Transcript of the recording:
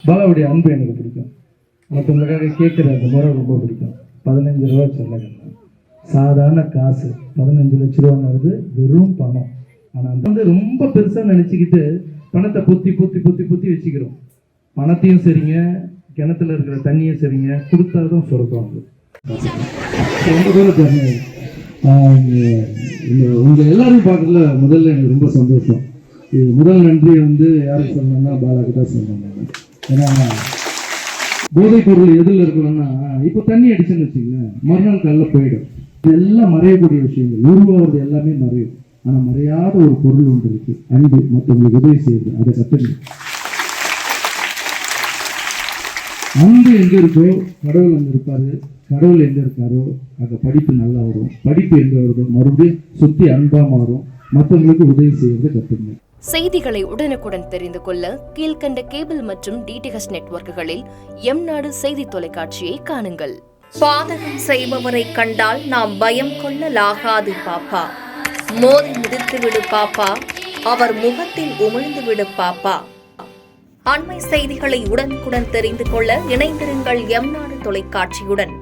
பாலாவுடைய அன்பு எனக்கு பிடிக்கும். மற்றவங்களுக்காக கேட்குற அந்த முறை ரொம்ப பிடிக்கும். 15 ரூபா சொல்லுங்க, சாதாரண காசு. 15 லட்ச ரூபாங்கிறது வெறும் பணம். ஆனால் அந்த வந்து ரொம்ப பெருசாக நினச்சிக்கிட்டு பணத்தை பொத்தி பொத்தி பொத்தி பொத்தி வச்சுக்கிறோம். பணத்தையும் சரிங்க, கிணத்துல இருக்கிற தண்ணியும் சரிங்க, கொடுத்தாதான் சொர்க்கம். ரொம்ப தூரம் தண்ணி. உங்கள் எல்லாரும் பார்க்கல முதல்ல எனக்கு ரொம்ப சந்தோஷம். இது முதல் நன்றி வந்து யாருக்கு சொல்லணும்னா பாலாக்கு தான் சொல்லணும். ஏன்னா போதைப் பொருள் எதில் இருக்கணும்னா, இப்போ தண்ணி அடிச்சுன்னு வச்சுக்கோங்க, மறுநாள் காலைல போயிடும். இதெல்லாம் மறையக்கூடிய விஷயங்கள், உருவாவது எல்லாமே மறையும். ஆனால் மறையாத ஒரு பொருள் ஒன்று இருக்கு, அன்பு, மற்றவங்களுக்கு உதவி செய்யுது. அதை கற்றுங்க. அன்பு எங்கே இருக்கோ கடவுள் அங்கே இருப்பாரு. கடவுள் எங்கே இருக்காரோ அங்கே படிப்பு நல்லா வரும். படிப்பு எங்கே வருதோ மறுபடியும் சுற்றி அன்பா மாறும். மற்றவங்களுக்கு உதவி செய்யறதை கற்றுங்க. செய்திகளை உடனுக்குடன் தெரிந்து கொள்ள கீழ்கண்ட கேபிள் மற்றும் டிடிஹெச் நெட்வொர்க்குகளில் எம்நாடு செய்தி தொலைக்காட்சியை காணுங்கள். பாதகம் செய்பவரை கண்டால் நாம் பயம் கொள்ளலாகாது பாப்பா. மோதி மிதித்து விடு பாப்பா, அவர் முகத்தில் உமிழ்ந்து விடு பாப்பா. அண்மை செய்திகளை உடனுக்குடன் தெரிந்து கொள்ள இணைந்திருங்கள் எம்நாடு தொலைக்காட்சியுடன்.